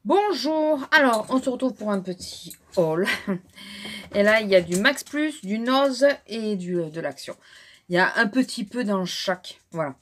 Bonjour, alors on se retrouve pour un petit haul. Et là il y a du Max Plus, du Nose et de l'Action. Il y a un petit peu dans chaque, voilà.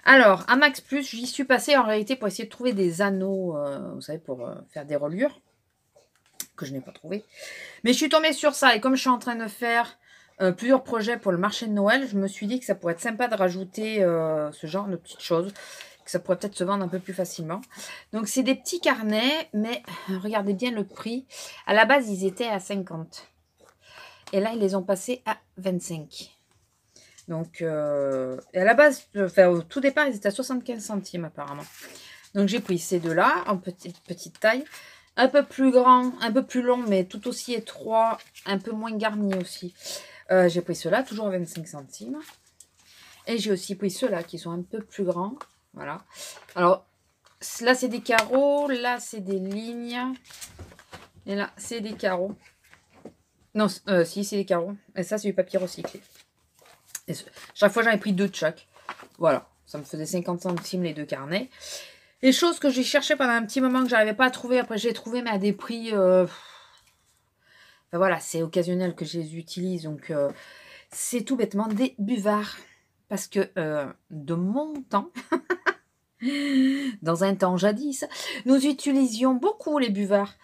Alors à Max Plus, j'y suis passée en réalité pour essayer de trouver des anneaux, vous savez, pour faire des reliures, que je n'ai pas trouvé. Mais je suis tombée sur ça et comme je suis en train de faire plusieurs projets pour le marché de Noël, je me suis dit que ça pourrait être sympa de rajouter ce genre de petites choses, que ça pourrait peut-être se vendre un peu plus facilement. Donc c'est des petits carnets, mais regardez bien le prix. À la base, ils étaient à 50. Et là, ils les ont passés à 25. Donc, et à la base, enfin, au tout départ, ils étaient à 75 centimes apparemment. Donc j'ai pris ces deux-là, en petite taille. Un peu plus grand, un peu plus long, mais tout aussi étroit, un peu moins garni aussi. J'ai pris ceux-là, toujours à 25 centimes. Et j'ai aussi pris ceux-là qui sont un peu plus grands. Voilà. Alors, là, c'est des carreaux. Là, c'est des lignes. Et là, c'est des carreaux. Non, si, c'est des carreaux. Et ça, c'est du papier recyclé. Et chaque fois, j'en ai pris deux de chaque. Voilà. Ça me faisait 50 centimes les deux carnets. Les choses que j'ai cherché pendant un petit moment que j'arrivais pas à trouver. Après, j'ai trouvé, mais à des prix... Enfin, voilà, c'est occasionnel que je les utilise. Donc, c'est tout bêtement des buvards. Parce que de mon temps... Dans un temps jadis, nous utilisions beaucoup les buvards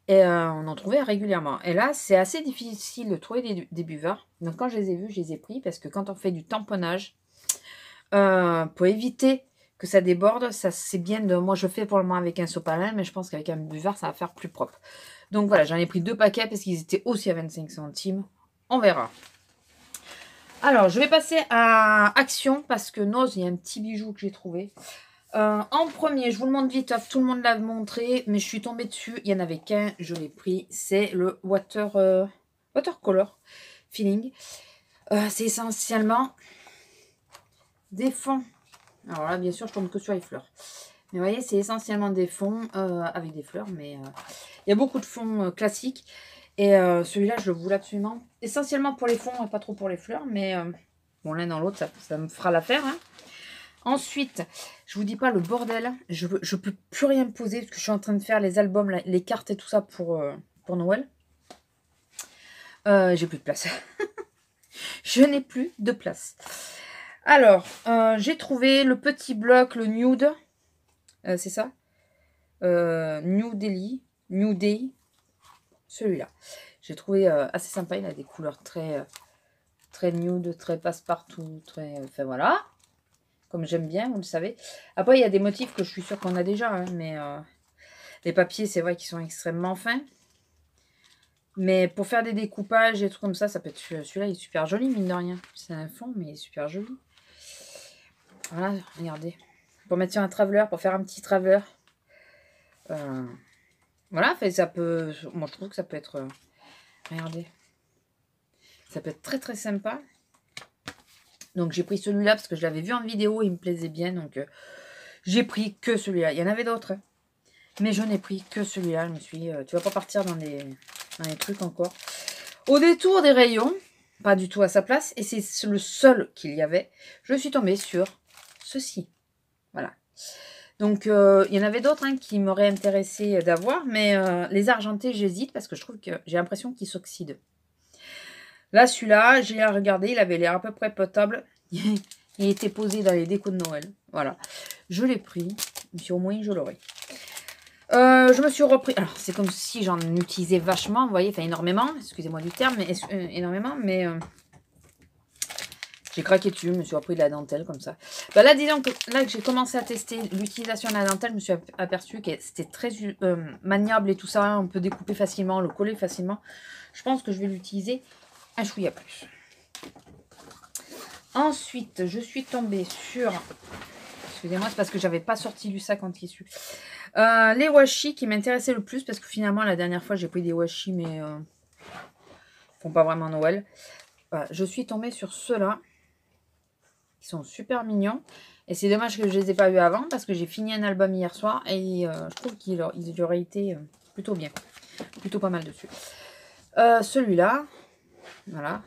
et on en trouvait régulièrement. Et là, c'est assez difficile de trouver des buvards. Donc quand je les ai vus, je les ai pris parce que quand on fait du tamponnage, pour éviter que ça déborde, ça c'est bien de... Moi, je fais pour le moment avec un sopalin, mais je pense qu'avec un buvard, ça va faire plus propre. Donc voilà, j'en ai pris 2 paquets parce qu'ils étaient aussi à 25 centimes. On verra. Alors, je vais passer à Action parce que Nose, il y a un petit bijou que j'ai trouvé. En premier, je vous le montre vite, tout le monde l'a montré, mais je suis tombée dessus, il n'y en avait qu'un, je l'ai pris, c'est le Watercolor Feeling. C'est essentiellement des fonds. Alors là, bien sûr, je tombe que sur les fleurs. Mais vous voyez, c'est essentiellement des fonds avec des fleurs, mais il y a beaucoup de fonds classiques. Et celui-là, je le voulais absolument. Essentiellement pour les fonds et pas trop pour les fleurs, mais bon, l'un dans l'autre, ça me fera l'affaire, hein. Ensuite, je vous dis pas le bordel, je peux plus rien me poser parce que je suis en train de faire les albums, les cartes et tout ça pour Noël. J'ai plus de place. Je n'ai plus de place. Alors, j'ai trouvé le petit bloc, le nude. C'est ça New Delhi. New Day. Celui-là. J'ai trouvé assez sympa. Il a des couleurs très, très nude, très passe-partout. Très, enfin voilà. Comme j'aime bien, vous le savez. Après, il y a des motifs que je suis sûre qu'on a déjà, hein, mais les papiers, c'est vrai qu'ils sont extrêmement fins. Mais pour faire des découpages et tout comme ça peut être... Celui-là, il est super joli, mine de rien. C'est un fond, mais il est super joli. Voilà, regardez. Pour mettre sur un traveler, pour faire un petit traveler. Voilà, fait, ça peut... Moi, je trouve que ça peut être... regardez. Ça peut être très, très sympa. Donc, j'ai pris celui-là parce que je l'avais vu en vidéo. Il me plaisait bien, donc... j'ai pris que celui-là. Il y en avait d'autres, hein. Mais je n'ai pris que celui-là. Je me suis dit, tu vas pas partir dans les trucs encore. Au détour des rayons, pas du tout à sa place, et c'est le seul qu'il y avait, je suis tombée sur ceci. Voilà. Donc, il y en avait d'autres, hein, qui m'auraient intéressé d'avoir, mais les argentés, j'hésite parce que je trouve que j'ai l'impression qu'ils s'oxydent. Là, celui-là, j'ai regardé, il avait l'air à peu près potable. Il était posé dans les décos de Noël. Voilà. Je l'ai pris. Si au moins je l'aurai. Je me suis repris... Alors, c'est comme si j'en utilisais vachement, vous voyez, enfin énormément. Excusez-moi du terme, mais énormément. Mais j'ai craqué dessus, je me suis repris de la dentelle comme ça. Bah là, disons que là que j'ai commencé à tester l'utilisation de la dentelle, je me suis aperçue que c'était très maniable et tout ça. On peut découper facilement, le coller facilement. Je pense que je vais l'utiliser un chouïa plus. Ensuite, je suis tombée sur... Excusez-moi, c'est parce que j'avais pas sorti du sac en tissu. Les washi qui m'intéressaient le plus parce que finalement, la dernière fois, j'ai pris des washi, mais ils font pas vraiment Noël. Voilà, je suis tombée sur ceux-là. Ils sont super mignons. Et c'est dommage que je les ai pas vus avant parce que j'ai fini un album hier soir et je trouve qu'il aurait été plutôt bien. Plutôt pas mal dessus. Celui-là, voilà.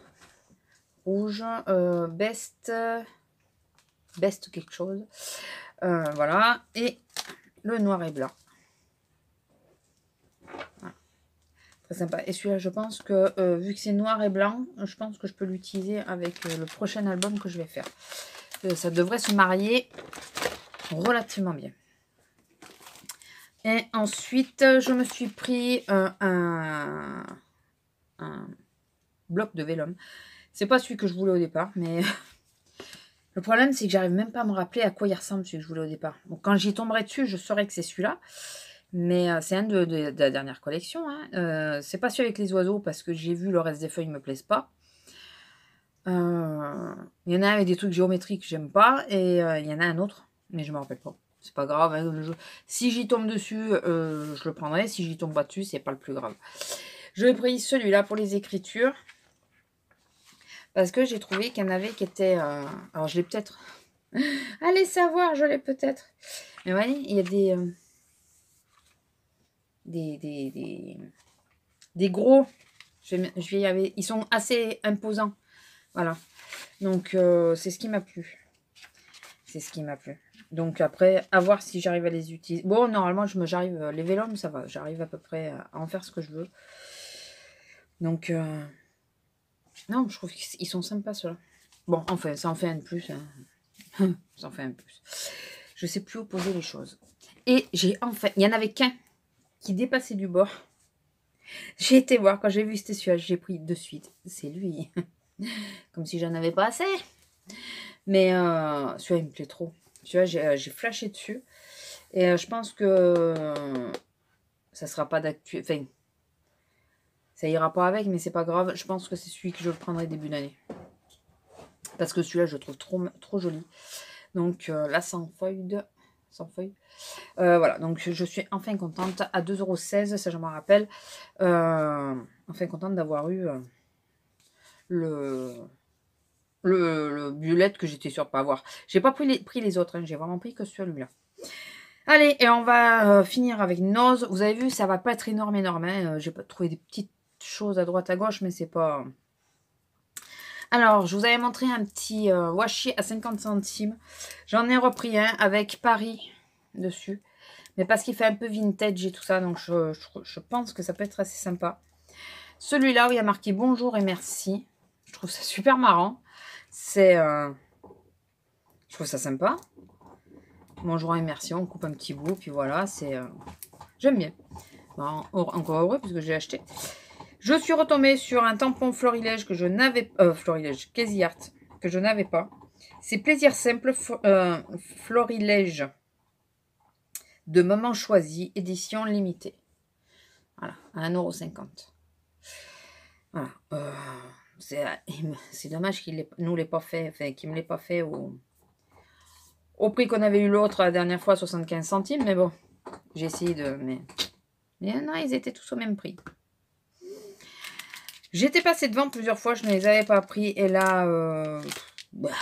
Rouge, best quelque chose. Voilà. Et le noir et blanc. Très sympa. Et celui-là, je pense que, vu que c'est noir et blanc, je pense que je peux l'utiliser avec le prochain album que je vais faire. Ça devrait se marier relativement bien. Et ensuite, je me suis pris un bloc de vélum. C'est pas celui que je voulais au départ, mais le problème, c'est que j'arrive même pas à me rappeler à quoi il ressemble celui que je voulais au départ. Donc, quand j'y tomberai dessus, je saurai que c'est celui-là. Mais c'est un de la dernière collection. Hein. C'est pas celui avec les oiseaux parce que j'ai vu le reste des feuilles ne me plaisent pas. Il y en a un avec des trucs géométriques que j'aime pas. Et il y en a un autre, mais je me rappelle pas. C'est pas grave. Hein, si j'y tombe dessus, je le prendrai. Si j'y tombe pas dessus, c'est pas le plus grave. Je vais prendre celui-là pour les écritures. Parce que j'ai trouvé qu'il y en avait qui étaient... alors, je l'ai peut-être... Allez savoir, je l'ai peut-être. Mais voyez, il y a des gros... ils sont assez imposants. Voilà. Donc, c'est ce qui m'a plu. C'est ce qui m'a plu. Donc, après, à voir si j'arrive à les utiliser. Bon, normalement, j'arrive... Les vélums, ça va. J'arrive à peu près à en faire ce que je veux. Donc... non, je trouve qu'ils sont sympas, ceux-là. Bon, enfin, ça en fait un de plus. Hein. Ça en fait un de plus. Je sais plus où poser les choses. Et j'ai enfin... Il y en avait qu'un qui dépassait du bord. J'ai été voir, quand j'ai vu c'était celui-là, j'ai pris de suite. C'est lui. Comme si j'en avais pas assez. Mais celui-là, il me plaît trop. Tu vois, j'ai flashé dessus. Et je pense que ça sera pas d'actu... Enfin... Ça ira pas avec, mais c'est pas grave. Je pense que c'est celui que je prendrai début d'année. Parce que celui-là, je le trouve trop joli. Donc là, sans feuille. Voilà, donc je suis enfin contente. À 2,16 €, ça je m'en rappelle. Enfin contente d'avoir eu le bullet que j'étais sûre de pas avoir. J'ai pas pris les autres, hein, j'ai vraiment pris que celui-là. Allez, et on va finir avec Nose. Vous avez vu, ça va pas être énorme. Hein. J'ai pas trouvé des petites choses à droite à gauche, mais c'est pas... Alors, je vous avais montré un petit washi à 50 centimes. J'en ai repris un avec Paris dessus. Mais parce qu'il fait un peu vintage et tout ça, donc je pense que ça peut être assez sympa. Celui-là où il y a marqué bonjour et merci. Je trouve ça super marrant. C'est... je trouve ça sympa. Bonjour et merci, on coupe un petit bout, puis voilà, c'est... j'aime bien. Bon, encore heureux, puisque j'ai acheté. Je suis retombée sur un tampon Florilège que je n'avais pas... Florilège, Casey Art, que je n'avais pas. C'est Plaisir Simple Florilège de Moment Choisi, édition limitée. Voilà, à 1,50 €. Voilà. C'est dommage qu'il ne nous l'ait pas fait, enfin, qu'il ne me l'ait pas fait au prix qu'on avait eu l'autre la dernière fois, 75 centimes. Mais bon, j'ai essayé de... Mais non, ils étaient tous au même prix. J'étais passée devant plusieurs fois, je ne les avais pas pris. Et là, voilà.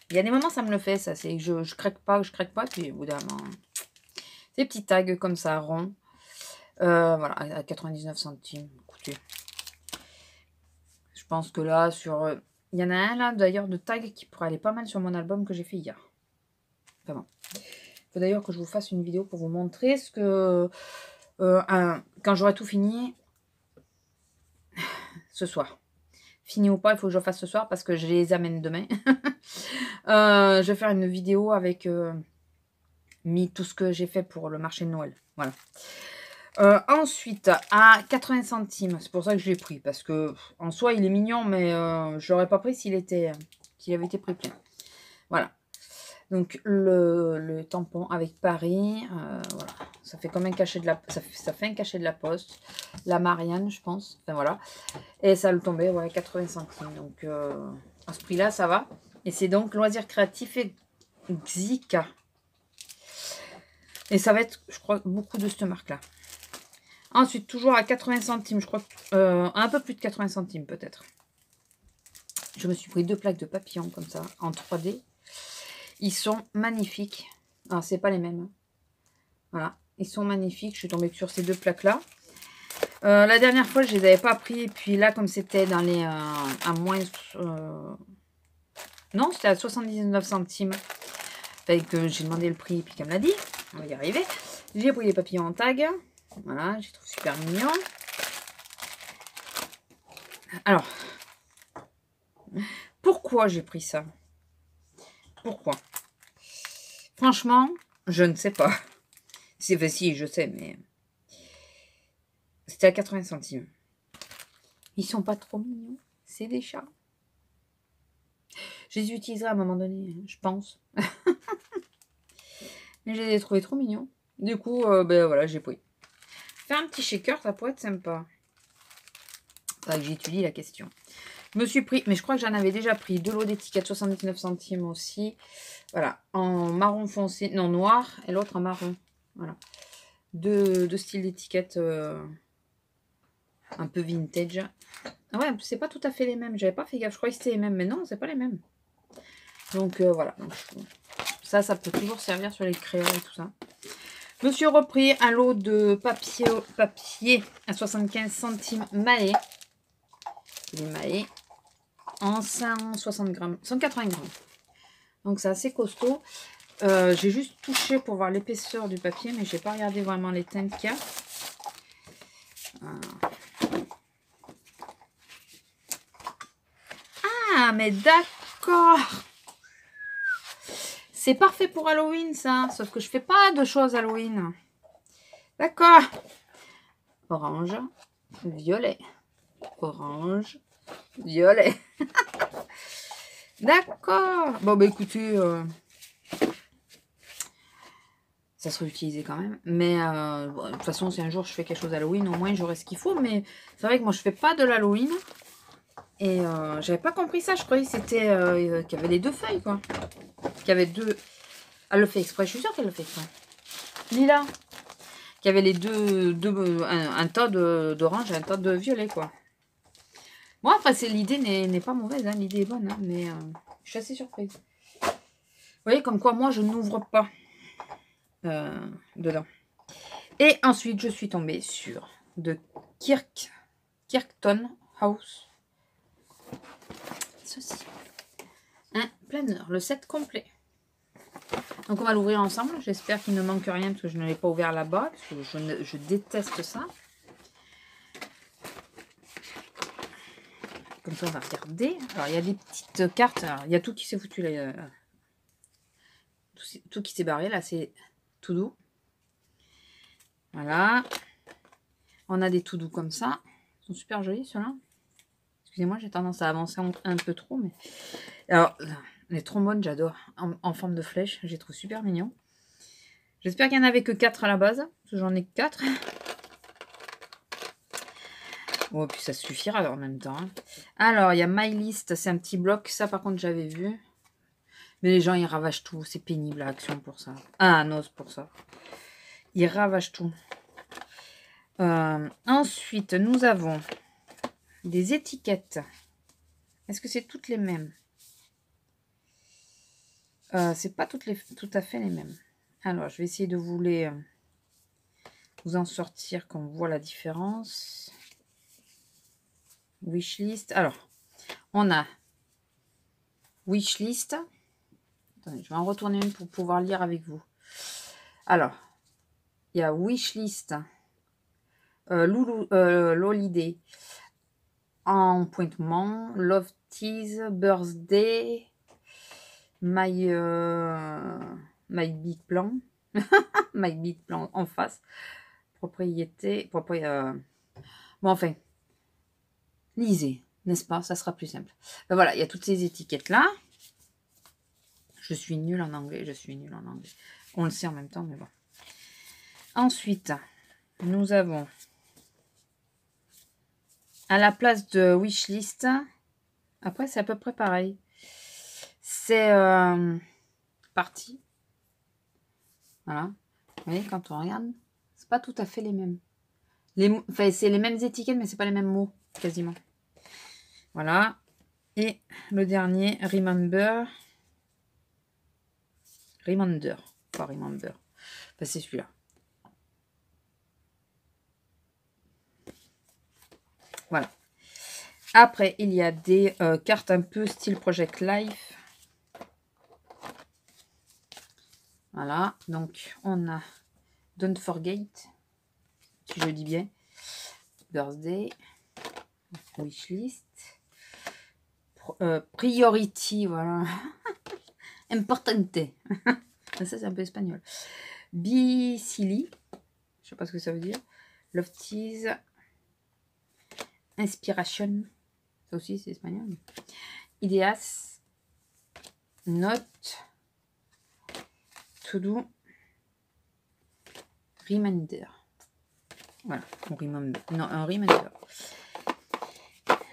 Il y a des moments, ça me le fait, ça. C'est que je craque pas, puis au bout d'un moment... Ces petits tags comme ça, ronds. Voilà, à 99 centimes. Écoutez. Je pense que là, sur... il y en a un là, d'ailleurs, de tag qui pourrait aller pas mal sur mon album que j'ai fait hier. Vraiment. Il faut d'ailleurs que je vous fasse une vidéo pour vous montrer ce que... quand j'aurai tout fini... ce soir. Fini ou pas, il faut que je le fasse ce soir parce que je les amène demain. Je vais faire une vidéo avec mis tout ce que j'ai fait pour le marché de Noël. Voilà. Ensuite, à 80 centimes, c'est pour ça que je l'ai pris. Parce que en soi, il est mignon, mais je l'aurais pas pris s'il avait été pris plein. Voilà. Donc, le tampon avec Paris. Voilà. Ça fait comme un cachet de la... Ça fait un cachet de la poste. La Marianne, je pense. Enfin, voilà. Et ça le tombait, ouais, 80 centimes. Donc, à ce prix-là, ça va. Et c'est donc Loisirs Créatifs et Xika. Et ça va être, je crois, beaucoup de cette marque-là. Ensuite, toujours à 80 centimes, je crois, un peu plus de 80 centimes peut-être. Je me suis pris 2 plaques de papillons comme ça, en 3D. Ils sont magnifiques. Ah, c'est pas les mêmes. Hein. Voilà, ils sont magnifiques. Je suis tombée sur ces 2 plaques-là. La dernière fois, je les avais pas pris. Et puis là, comme c'était dans les... à moins... non, c'était à 79 centimes. Fait que j'ai demandé le prix et puis qu'elle me l'a dit. On va y arriver. J'ai pris les papillons en tag. Voilà, je les trouve super mignons. Alors, pourquoi j'ai pris ça? Pourquoi? Franchement, je ne sais pas. C'est facile, je sais, mais... C'était à 80 centimes. Ils sont pas trop mignons. C'est des chats. Je les utiliserai à un moment donné, je pense. Mais je les ai trouvés trop mignons. Du coup, ben voilà, j'ai pris. Faire un petit shaker, ça pourrait être sympa. Faudrait que j'étudie la question. Je me suis pris, mais je crois que j'en avais déjà pris, de l'eau d'étiquette 79 centimes aussi. Voilà, en marron foncé, non noir, et l'autre en marron. Voilà. Deux styles d'étiquette un peu vintage. Ah ouais, c'est pas tout à fait les mêmes. J'avais pas fait gaffe, je croyais que c'était les mêmes, mais non, c'est pas les mêmes. Donc voilà. Donc, ça peut toujours servir sur les crayons et tout ça. Je me suis repris un lot de papier à 75 centimes maé. Les maé en 160 grammes, 180 grammes. Donc c'est assez costaud. J'ai juste touché pour voir l'épaisseur du papier, mais j'ai pas regardé vraiment les teintes qu'il y a. Ah, mais d'accord. C'est parfait pour Halloween, ça. Sauf que je fais pas de choses Halloween. D'accord. Orange, violet. Orange, violet. D'accord. Bon, bah écoutez, ça serait utilisé quand même. Mais bon, de toute façon, si un jour je fais quelque chose Halloween, au moins j'aurai ce qu'il faut. Mais c'est vrai que moi, je fais pas de l'Halloween. Et j'avais pas compris ça. Je croyais que c'était qu'il y avait les deux feuilles, quoi. Qu'il y avait deux... Elle le fait exprès. Je suis sûre qu'elle le fait exprès. Lila. Qu'il y avait les deux un tas d'orange et un tas de violet, quoi. Bon, après, l'idée n'est pas mauvaise. Hein, l'idée est bonne. Hein, mais je suis assez surprise. Vous voyez, comme quoi, moi, je n'ouvre pas dedans. Et ensuite, je suis tombée sur de Kirkton House. Ceci. Un planeur, le set complet. Donc, on va l'ouvrir ensemble. J'espère qu'il ne manque rien parce que je ne l'ai pas ouvert là-bas. Parce que je déteste ça. Comme ça, on va regarder. Alors, il y a des petites cartes. Alors, il y a tout qui s'est foutu. Là, tout qui s'est barré. Là, c'est tout doux. Voilà. On a des tout doux comme ça. Ils sont super jolis, ceux-là. Excusez-moi, j'ai tendance à avancer un peu trop. Mais... Alors, les trombones, j'adore. En forme de flèche. Je les trouve super mignons. J'espère qu'il n'y en avait que 4 à la base. Parce que j'en ai que 4. Oh, puis ça suffira en même temps. Hein. Alors, il y a My List. C'est un petit bloc. Ça, par contre, j'avais vu. Mais les gens, ils ravagent tout. C'est pénible, à Action, pour ça. Ah, Noz, pour ça. Ils ravagent tout. Ensuite, nous avons des étiquettes. Est-ce que c'est toutes les mêmes? C'est pas tout à fait les mêmes. Alors, je vais essayer de vous en sortir, qu'on voit la différence. Wishlist. Alors, on a Wishlist. Attendez, je vais en retourner une pour pouvoir lire avec vous. Alors, il y a Wishlist. Lolidé. Appointment. Love Tease. Birthday. My Big Plan. My Big Plan en face. Propriété. Bon, enfin. Lisez, n'est-ce pas? Ça sera plus simple. Ben voilà, il y a toutes ces étiquettes-là. Je suis nulle en anglais. On le sait en même temps, mais bon. Ensuite, nous avons à la place de Wishlist. Après, c'est à peu près pareil. C'est parti. Voilà. Vous voyez, quand on regarde, c'est pas tout à fait les mêmes. Enfin, c'est les mêmes étiquettes, mais c'est pas les mêmes mots, quasiment. Voilà. Et le dernier, Remember. Pas Remember. Enfin, c'est celui-là. Voilà. Après, il y a des cartes un peu style Project Life. Voilà. Donc, on a Don't Forget. Je si je dis bien. Birthday. Wishlist. Priority, voilà. Importante. Ça, c'est un peu espagnol. Bicili. Je sais pas ce que ça veut dire. Love Tease. Inspiration. Ça aussi, c'est espagnol. Ideas. Note. To do. Reminder. Voilà. Un reminder.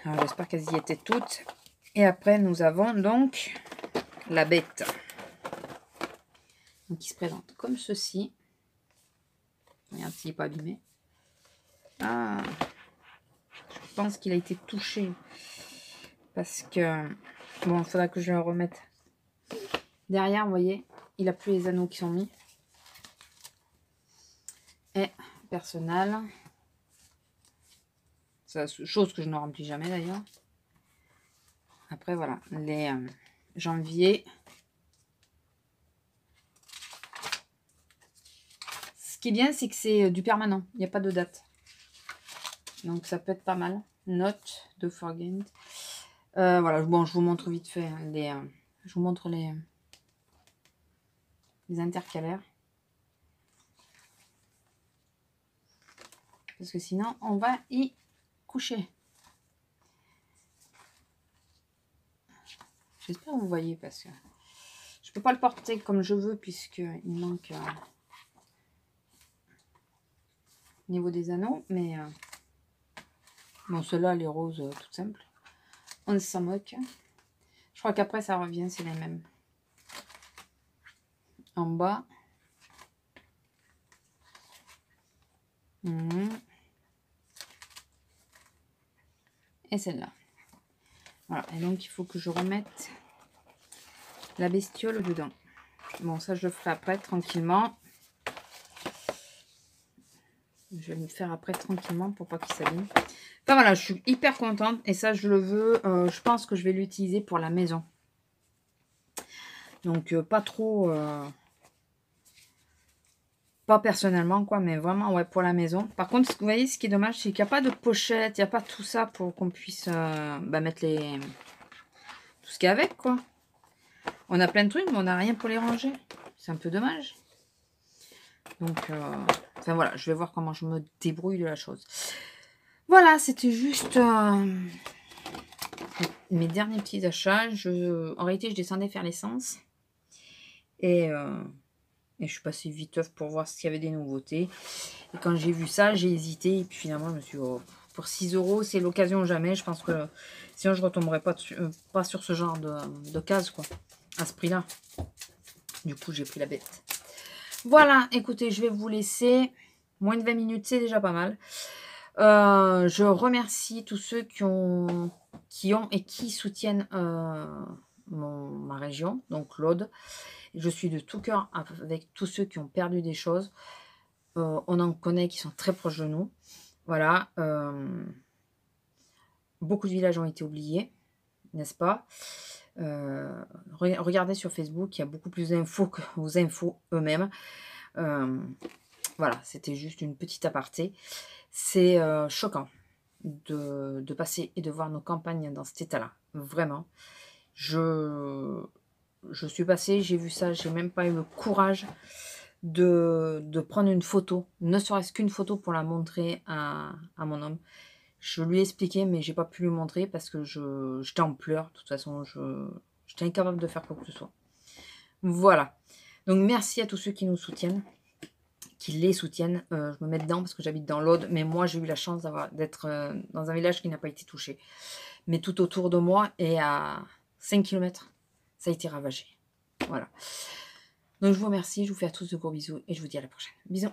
Alors, j'espère qu'elles y étaient toutes. Et après, nous avons donc la bête. Donc, qui se présente comme ceci. Regarde s'il n'est pas abîmé. Ah, je pense qu'il a été touché. Parce que, bon, il faudra que je le remette. Derrière, vous voyez, il n'a plus les anneaux qui sont mis. Et personnel. C'est chose que je ne remplis jamais d'ailleurs. Après, voilà, les janvier. Ce qui est bien, c'est que c'est du permanent. Il n'y a pas de date. Donc, ça peut être pas mal. Note de forget. Voilà, bon, je vous montre vite fait hein, je vous montre les intercalaires. Parce que sinon, on va y coucher. J'espère que vous voyez parce que je peux pas le porter comme je veux puisqu'il manque au niveau des anneaux. Mais bon, ceux-là, les roses, tout simple. On s'en moque. Je crois qu'après, ça revient, c'est les mêmes. En bas. Et celle-là. Voilà, et donc il faut que je remette la bestiole dedans. Bon, ça je le ferai après tranquillement. Je vais le faire après tranquillement pour pas qu'il s'abîme. Enfin voilà, je suis hyper contente et ça je le veux. Je pense que je vais l'utiliser pour la maison. Donc pas trop... pas personnellement quoi, mais vraiment ouais pour la maison. Par contre, vous voyez, ce qui est dommage, c'est qu'il n'y a pas de pochette, il n'y a pas tout ça pour qu'on puisse mettre tout ce qu'il y a avec quoi. On a plein de trucs, mais on n'a rien pour les ranger. C'est un peu dommage. Donc, enfin voilà, je vais voir comment je me débrouille de la chose. Voilà, c'était juste mes derniers petits achats. En réalité, je descendais faire l'essence. Et je suis passée vite pour voir s'il y avait des nouveautés. Et quand j'ai vu ça, j'ai hésité. Et puis finalement, je me suis dit, oh, pour 6 €, c'est l'occasion jamais. Je pense que sinon, je ne retomberai pas sur ce genre de case, quoi. À ce prix-là. Du coup, j'ai pris la bête. Voilà, écoutez, je vais vous laisser. Moins de 20 minutes, c'est déjà pas mal. Je remercie tous ceux qui ont et qui soutiennent ma région, donc l'Aude. Je suis de tout cœur avec tous ceux qui ont perdu des choses. On en connaît qui sont très proches de nous. Voilà. Beaucoup de villages ont été oubliés, n'est-ce pas? Regardez sur Facebook, il y a beaucoup plus d'infos que vos infos eux-mêmes. Voilà, c'était juste une petite aparté. C'est choquant de passer et de voir nos campagnes dans cet état-là. Vraiment. Je suis passée, j'ai vu ça, j'ai même pas eu le courage de prendre une photo, ne serait-ce qu'une photo pour la montrer à mon homme. Je lui ai expliqué, mais j'ai pas pu lui montrer parce que j'étais en pleurs. De toute façon, j'étais incapable de faire quoi que ce soit. Voilà. Donc, merci à tous ceux qui nous soutiennent, qui les soutiennent. Je me mets dedans parce que j'habite dans l'Aude, mais moi, j'ai eu la chance d'être dans un village qui n'a pas été touché. Mais tout autour de moi et à 5 km, ça a été ravagé. Voilà. Donc, je vous remercie. Je vous fais à tous de gros bisous et je vous dis à la prochaine. Bisous.